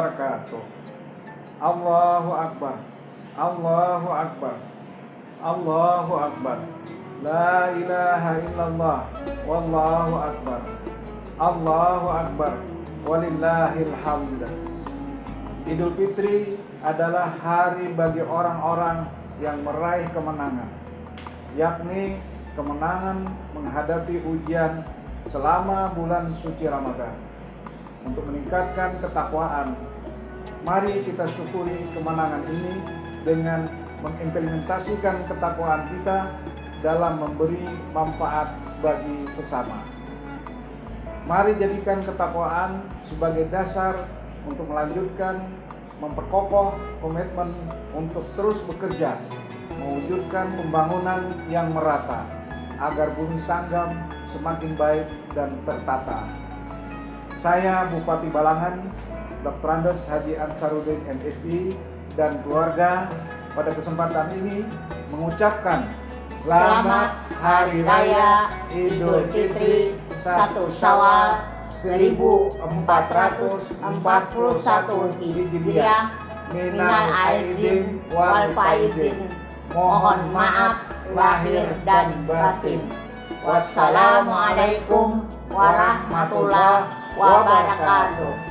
wabarakatuh. Allahu Akbar. Allahu Akbar. Allahu Akbar. La ilaha illallah. Wallahu Akbar. Allahu Akbar. Walillahil hamd. Idul Fitri adalah hari bagi orang-orang yang meraih kemenangan, yakni kemenangan menghadapi ujian selama bulan suci Ramadan. Untuk meningkatkan ketakwaan, mari kita syukuri kemenangan ini dengan mengimplementasikan ketakwaan kita dalam memberi manfaat bagi sesama. Mari jadikan ketakwaan sebagai dasar untuk melanjutkan, memperkokoh komitmen untuk terus bekerja, mewujudkan pembangunan yang merata, agar bumi Sanggam semakin baik dan tertata. Saya Bupati Balangan, Dr. Andes Haji Ansarudin MSI dan keluarga pada kesempatan ini mengucapkan Selamat Hari Raya Idul Fitri 1 Syawal 1441 Hijriah. Minal aidin wal faizin. Mohon maaf lahir dan batin. Wassalamualaikum warahmatullahi wabarakatuh.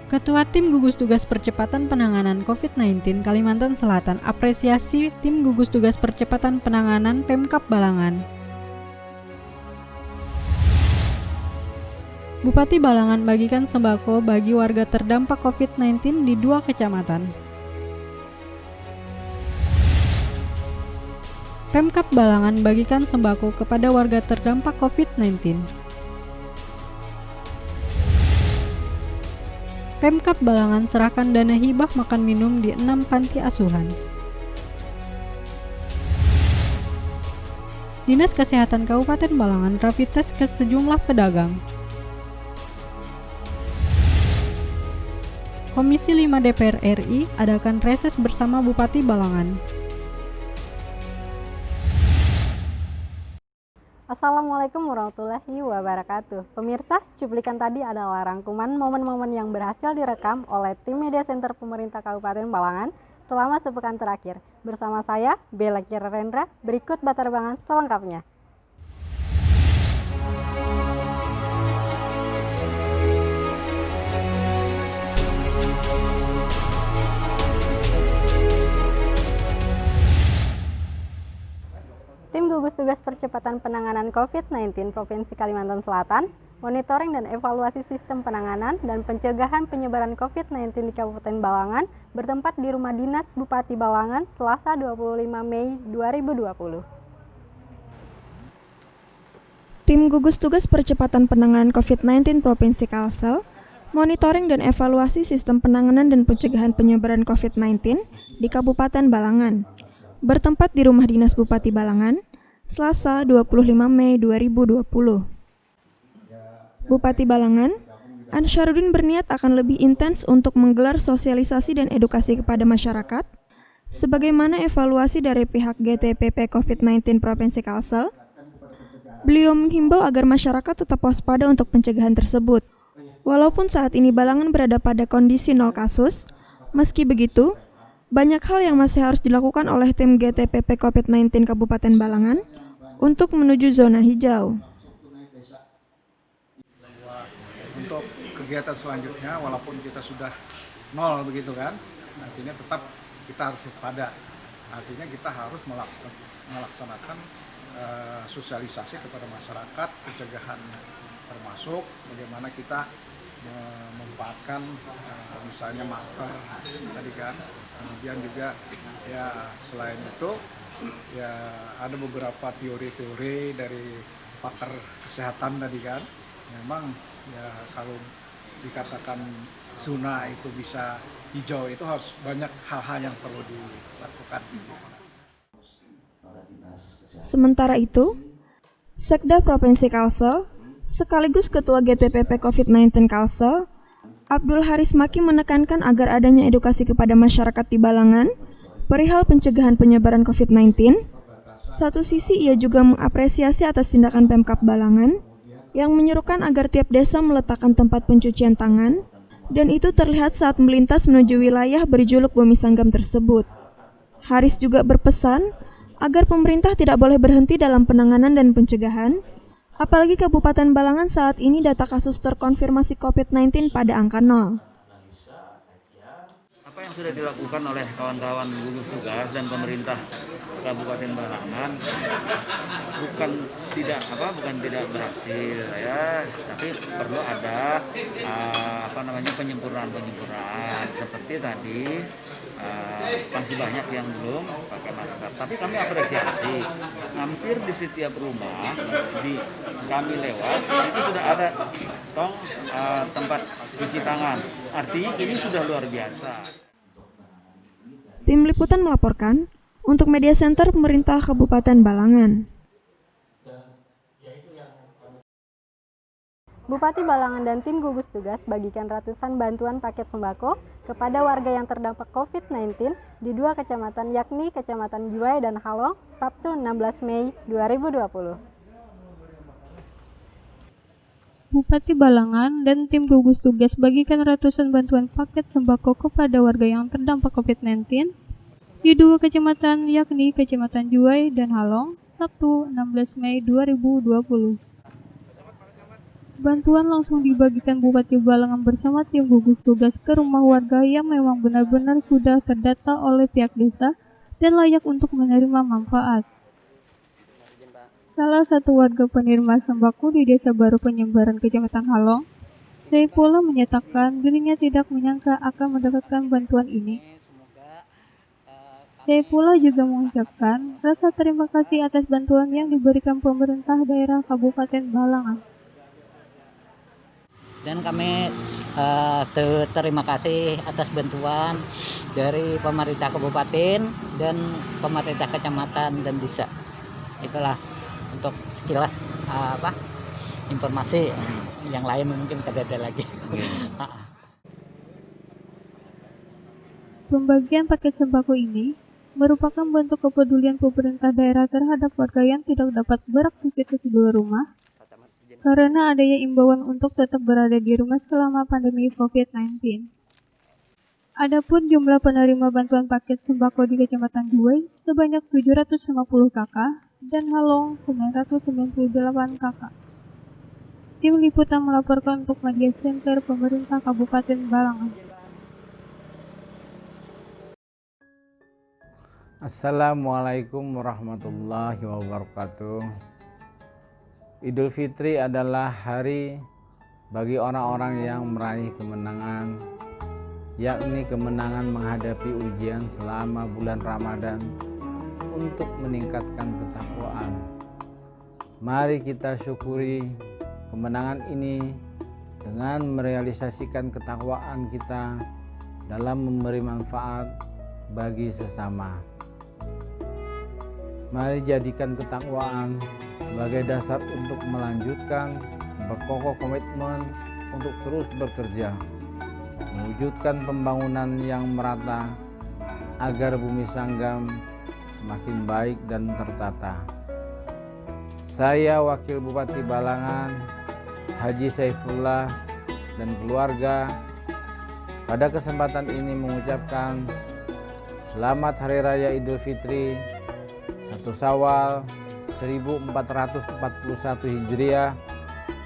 Ketua Tim Gugus Tugas Percepatan Penanganan COVID-19 Kalimantan Selatan apresiasi Tim Gugus Tugas Percepatan Penanganan Pemkab Balangan. Bupati Balangan bagikan sembako bagi warga terdampak COVID-19 di 2 kecamatan. Pemkab Balangan bagikan sembako kepada warga terdampak COVID-19. Pemkab Balangan serahkan dana hibah makan minum di 6 panti asuhan. Dinas Kesehatan Kabupaten Balangan rapid test ke sejumlah pedagang. Komisi 5 DPR RI adakan reses bersama Bupati Balangan. Assalamualaikum warahmatullahi wabarakatuh. Pemirsa, cuplikan tadi adalah rangkuman momen-momen yang berhasil direkam oleh tim media center pemerintah Kabupaten Balangan selama sepekan terakhir. Bersama saya, Bella Kirarendra, berikut batarbangan selengkapnya. Tim Gugus Tugas Percepatan Penanganan COVID-19 Provinsi Kalimantan Selatan, monitoring dan evaluasi sistem penanganan dan pencegahan penyebaran COVID-19 di Kabupaten Balangan bertempat di Rumah Dinas Bupati Balangan Selasa 25 Mei 2020. Tim Gugus Tugas Percepatan Penanganan COVID-19 Provinsi Kalsel, monitoring dan evaluasi sistem penanganan dan pencegahan penyebaran COVID-19 di Kabupaten Balangan, bertempat di Rumah Dinas Bupati Balangan, Selasa 25 Mei 2020. Bupati Balangan, Ansarudin berniat akan lebih intens untuk menggelar sosialisasi dan edukasi kepada masyarakat, sebagaimana evaluasi dari pihak GTPP COVID-19 Provinsi Kalsel. Beliau menghimbau agar masyarakat tetap waspada untuk pencegahan tersebut. Walaupun saat ini Balangan berada pada kondisi 0 kasus, meski begitu, banyak hal yang masih harus dilakukan oleh tim GTPP COVID-19 Kabupaten Balangan untuk menuju zona hijau. Untuk kegiatan selanjutnya, walaupun kita sudah 0 begitu kan, artinya tetap kita harus waspada. Artinya kita harus melaksanakan sosialisasi kepada masyarakat, pencegahannya, termasuk bagaimana kita memanfaatkan misalnya masker tadi kan. Kemudian juga ya selain itu ya ada beberapa teori-teori dari pakar kesehatan tadi kan. Memang ya kalau dikatakan zona itu bisa hijau itu harus banyak hal-hal yang perlu dilakukan. Sementara itu, Sekda Provinsi Kalsel, sekaligus Ketua GTPP COVID-19 Kalsel, Abdul Haris Maki menekankan agar adanya edukasi kepada masyarakat di Balangan perihal pencegahan penyebaran COVID-19. Satu sisi ia juga mengapresiasi atas tindakan Pemkab Balangan yang menyerukan agar tiap desa meletakkan tempat pencucian tangan, dan itu terlihat saat melintas menuju wilayah berjuluk Bumi Sanggam tersebut. Haris juga berpesan agar pemerintah tidak boleh berhenti dalam penanganan dan pencegahan, apalagi Kabupaten Balangan saat ini data kasus terkonfirmasi COVID-19 pada angka 0. Apa yang sudah dilakukan oleh kawan-kawan gugus tugas dan pemerintah Kabupaten Balangan bukan tidak berhasil ya, tapi perlu ada penyempurnaan seperti tadi. Masih banyak yang belum pakai masker, tapi kami apresiasi hampir di setiap rumah kami lewat itu sudah ada tempat cuci tangan. Artinya ini sudah luar biasa. Tim Liputan melaporkan untuk Media Center Pemerintah Kabupaten Balangan. Bupati Balangan dan tim gugus tugas bagikan ratusan bantuan paket sembako kepada warga yang terdampak COVID-19 di 2 kecamatan yakni Kecamatan Juwai dan Halong, Sabtu 16 Mei 2020. Bupati Balangan dan tim gugus tugas bagikan ratusan bantuan paket sembako kepada warga yang terdampak COVID-19 di 2 kecamatan yakni Kecamatan Juwai dan Halong, Sabtu 16 Mei 2020. Bantuan langsung dibagikan Bupati Balangan bersama tim gugus tugas ke rumah warga yang memang benar-benar sudah terdata oleh pihak desa dan layak untuk menerima manfaat. Salah satu warga penerima sembako di Desa Baru Penyembaran Kecamatan Halong, Saifullah menyatakan dirinya tidak menyangka akan mendapatkan bantuan ini. Saifullah juga mengucapkan rasa terima kasih atas bantuan yang diberikan pemerintah daerah Kabupaten Balangan. Dan kami terima kasih atas bantuan dari pemerintah kabupaten dan pemerintah kecamatan dan desa. Itulah untuk sekilas informasi, yang lain mungkin tidak ada lagi. Pembagian paket sembako ini merupakan bentuk kepedulian pemerintah daerah terhadap warga yang tidak dapat beraktivitas di luar rumah karena adanya imbauan untuk tetap berada di rumah selama pandemi COVID-19. Adapun jumlah penerima bantuan paket sembako di Kecamatan Juwai sebanyak 750 kakak dan Halong 998 kakak. Tim Liputan melaporkan untuk Media Center Pemerintah Kabupaten Balangan. Assalamualaikum warahmatullahi wabarakatuh. Idul Fitri adalah hari bagi orang-orang yang meraih kemenangan, yakni kemenangan menghadapi ujian selama bulan Ramadan untuk meningkatkan ketakwaan. Mari kita syukuri kemenangan ini dengan merealisasikan ketakwaan kita dalam memberi manfaat bagi sesama. Mari jadikan ketakwaan sebagai dasar untuk melanjutkan berkokoh komitmen untuk terus bekerja, mewujudkan pembangunan yang merata agar Bumi Sanggam semakin baik dan tertata. Saya Wakil Bupati Balangan, Haji Saifullah dan keluarga pada kesempatan ini mengucapkan Selamat Hari Raya Idul Fitri 1 Syawal 1441 Hijriah.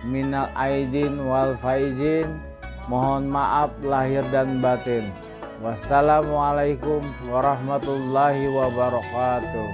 Minal aidin wal faizin. Mohon maaf lahir dan batin. Wassalamualaikum warahmatullahi wabarakatuh.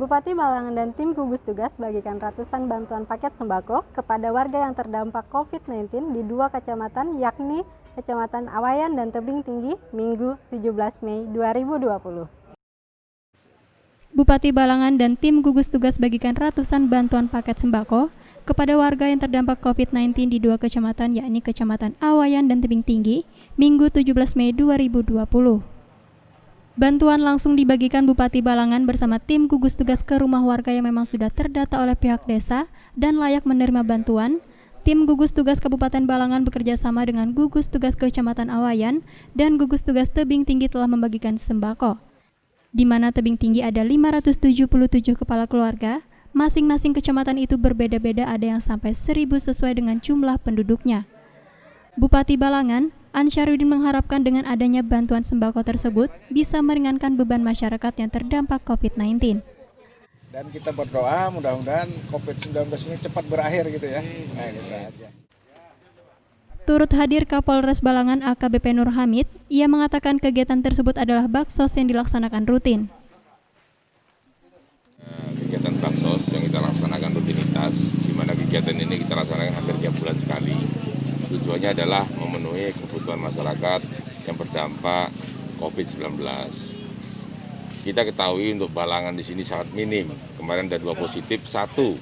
Bupati Balangan dan tim gugus tugas bagikan ratusan bantuan paket sembako kepada warga yang terdampak COVID-19 di 2 kecamatan, yakni Kecamatan Awayan dan Tebing Tinggi, Minggu 17 Mei 2020. Bupati Balangan dan tim gugus tugas bagikan ratusan bantuan paket sembako kepada warga yang terdampak COVID-19 di 2 kecamatan, yakni Kecamatan Awayan dan Tebing Tinggi, Minggu 17 Mei 2020. Bantuan langsung dibagikan Bupati Balangan bersama tim gugus tugas ke rumah warga yang memang sudah terdata oleh pihak desa dan layak menerima bantuan. Tim gugus tugas Kabupaten Balangan bekerja sama dengan gugus tugas Kecamatan Awayan dan gugus tugas Tebing Tinggi telah membagikan sembako, di mana Tebing Tinggi ada 577 kepala keluarga. Masing-masing kecamatan itu berbeda-beda, ada yang sampai 1.000 sesuai dengan jumlah penduduknya. Bupati Balangan, Ansyarudin mengharapkan dengan adanya bantuan sembako tersebut bisa meringankan beban masyarakat yang terdampak COVID-19. Dan kita berdoa mudah-mudahan COVID-19 ini cepat berakhir gitu ya. Nah, gitu aja. Turut hadir Kapolres Balangan AKBP Nur Hamid, ia mengatakan kegiatan tersebut adalah baksos yang dilaksanakan rutin. Kegiatan baksos yang kita laksanakan rutinitas, di mana kegiatan ini kita laksanakan hampir tiap bulan sekali. Tujuannya adalah memenuhi kebutuhan masyarakat yang berdampak COVID-19. Kita ketahui untuk Balangan di sini sangat minim. Kemarin ada 2 positif, 1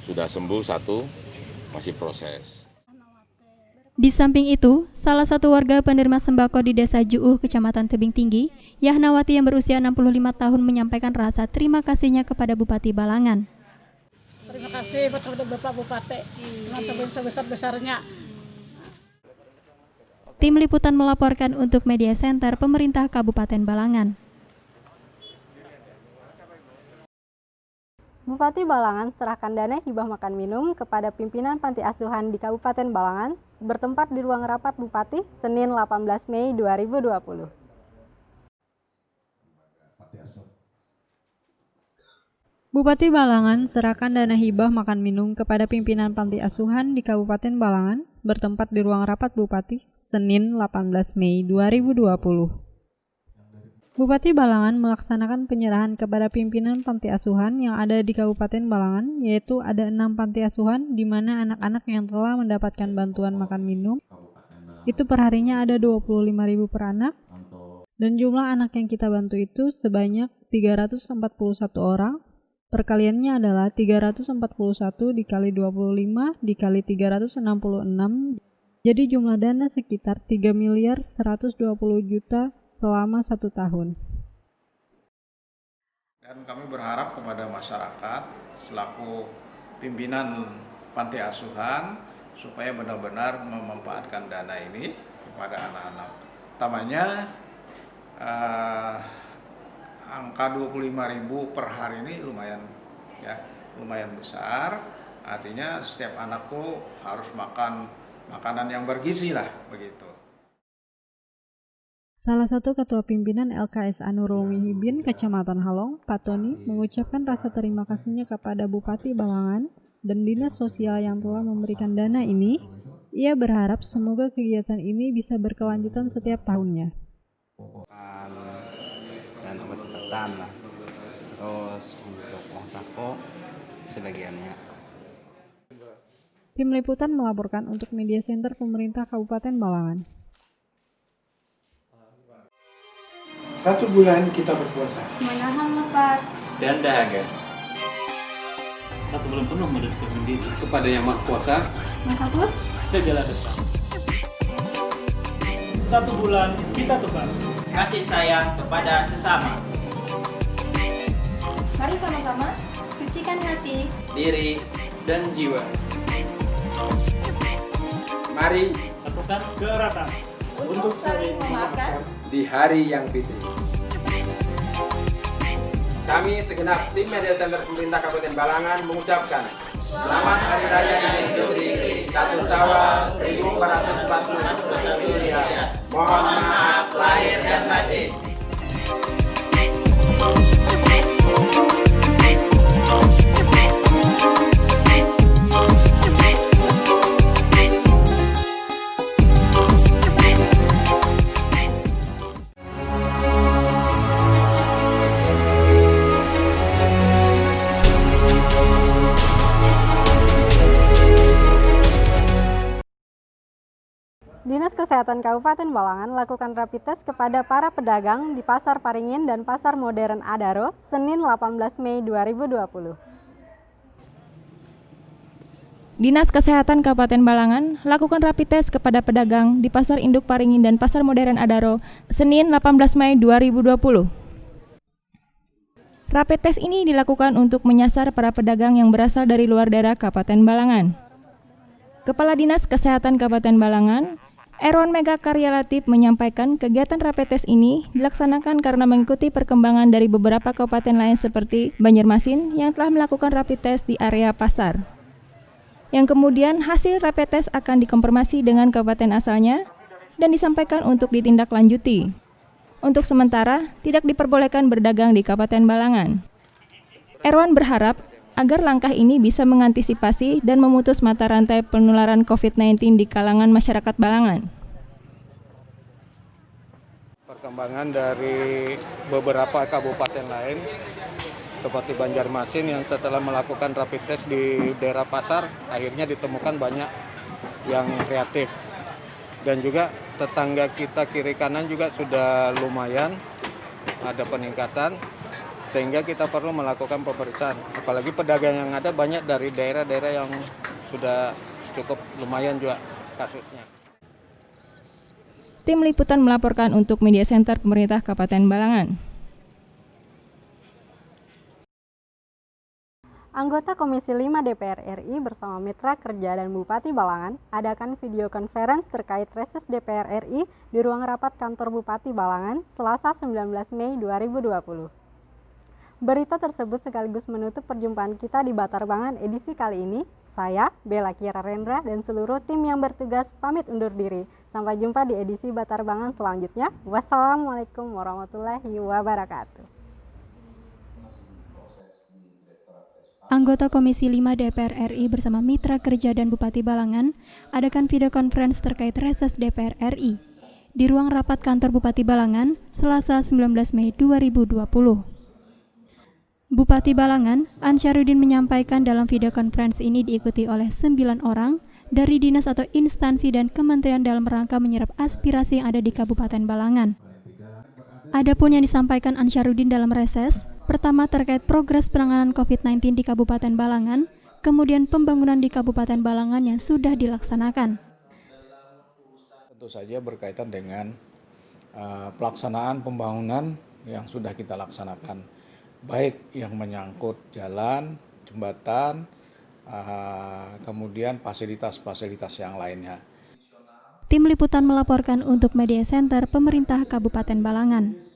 sudah sembuh, 1 masih proses. Di samping itu, salah satu warga penerima sembako di Desa Juuh, Kecamatan Tebing Tinggi, Yahnawati yang berusia 65 tahun menyampaikan rasa terima kasihnya kepada Bupati Balangan. Terima kasih kepada Bapak Bupati dengan sebesar-besarnya. Tim Liputan melaporkan untuk Media Center Pemerintah Kabupaten Balangan. Bupati Balangan serahkan dana hibah makan minum kepada pimpinan panti asuhan di Kabupaten Balangan bertempat di ruang rapat Bupati Senin 18 Mei 2020. Bupati Balangan serahkan dana hibah makan minum kepada pimpinan panti asuhan di Kabupaten Balangan bertempat di ruang rapat Bupati Senin 18 Mei 2020. Bupati Balangan melaksanakan penyerahan kepada pimpinan panti asuhan yang ada di Kabupaten Balangan, yaitu ada 6 panti asuhan di mana anak-anak yang telah mendapatkan bantuan makan minum itu perharinya ada 25.000 per anak, dan jumlah anak yang kita bantu itu sebanyak 341 orang. Perkaliannya adalah 341 dikali 25 dikali 366, jadi jumlah dana sekitar 3.120 juta selama 1 tahun. Dan kami berharap kepada masyarakat selaku pimpinan panti asuhan supaya benar-benar memanfaatkan dana ini kepada anak-anak. Utamanya angka 25.000 per hari ini lumayan besar. Artinya setiap anak tuh harus makan makanan yang bergizi lah begitu. Salah satu ketua pimpinan LKSA Nurul Wihibin Kecamatan Halong, Pak Tony, mengucapkan rasa terima kasihnya kepada Bupati Balangan dan Dinas Sosial yang telah memberikan dana ini. Ia berharap semoga kegiatan ini bisa berkelanjutan setiap tahunnya. Dan obat-obatan lah. Terus untuk uang sako sebagiannya. Tim Liputan melaporkan untuk Media Center Pemerintah Kabupaten Balangan. 1 bulan kita berpuasa. Menahan lapar dan dahaga. 1 bulan penuh mendekatkan diri kepada Yang Maha Kuasa, menghapus segala dosa. 1 bulan kita tebar kasih sayang kepada sesama. Mari sama-sama sucikan hati, diri, dan jiwa. Mari satukan keeratan untuk saling memaafkan di hari yang fitri. Kami segenap tim Media Center Pemerintah Kabupaten Balangan mengucapkan Selamat Hari Raya Idul Fitri 1 Syawal 1440 Hijriah. Mohon maaf lahir dan batin. Kesehatan Kabupaten Balangan lakukan rapid test kepada para pedagang di Pasar Paringin dan Pasar Modern Adaro, Senin 18 Mei 2020. Dinas Kesehatan Kabupaten Balangan lakukan rapid test kepada pedagang di Pasar Induk Paringin dan Pasar Modern Adaro, Senin 18 Mei 2020. Rapid test ini dilakukan untuk menyasar para pedagang yang berasal dari luar daerah Kabupaten Balangan. Kepala Dinas Kesehatan Kabupaten Balangan, Erwan Mega Karya Latif menyampaikan kegiatan rapid test ini dilaksanakan karena mengikuti perkembangan dari beberapa kabupaten lain seperti Banjarmasin yang telah melakukan rapid test di area pasar. Yang kemudian hasil rapid test akan dikonfirmasi dengan kabupaten asalnya dan disampaikan untuk ditindaklanjuti. Untuk sementara, tidak diperbolehkan berdagang di Kabupaten Balangan. Erwan berharap agar langkah ini bisa mengantisipasi dan memutus mata rantai penularan COVID-19 di kalangan masyarakat Balangan. Perkembangan dari beberapa kabupaten lain seperti Banjarmasin yang setelah melakukan rapid test di daerah pasar akhirnya ditemukan banyak yang reaktif, dan juga tetangga kita kiri kanan juga sudah lumayan ada peningkatan sehingga kita perlu melakukan pemeriksaan, apalagi pedagang yang ada banyak dari daerah-daerah yang sudah cukup lumayan juga kasusnya. Tim Liputan melaporkan untuk Media Center Pemerintah Kabupaten Balangan. Anggota Komisi 5 DPR RI bersama Mitra Kerja dan Bupati Balangan adakan video conference terkait reses DPR RI di ruang rapat kantor Bupati Balangan, Selasa 19 Mei 2020. Berita tersebut sekaligus menutup perjumpaan kita di Batarbangan edisi kali ini. Saya, Bella Kira Rendra, dan seluruh tim yang bertugas pamit undur diri. Sampai jumpa di edisi Batarbangan selanjutnya. Wassalamualaikum warahmatullahi wabarakatuh. Anggota Komisi 5 DPR RI bersama Mitra Kerja dan Bupati Balangan adakan video conference terkait reses DPR RI di ruang rapat kantor Bupati Balangan, Selasa 19 Mei 2020. Bupati Balangan, Ansyarudin menyampaikan dalam video conference ini diikuti oleh 9 orang dari dinas atau instansi dan kementerian dalam rangka menyerap aspirasi yang ada di Kabupaten Balangan. Adapun yang disampaikan Ansyarudin dalam reses, pertama terkait progres penanganan COVID-19 di Kabupaten Balangan, kemudian pembangunan di Kabupaten Balangan yang sudah dilaksanakan. Tentu saja berkaitan dengan pelaksanaan pembangunan yang sudah kita laksanakan, baik yang menyangkut jalan, jembatan, kemudian fasilitas-fasilitas yang lainnya. Tim Liputan melaporkan untuk Media Center Pemerintah Kabupaten Balangan.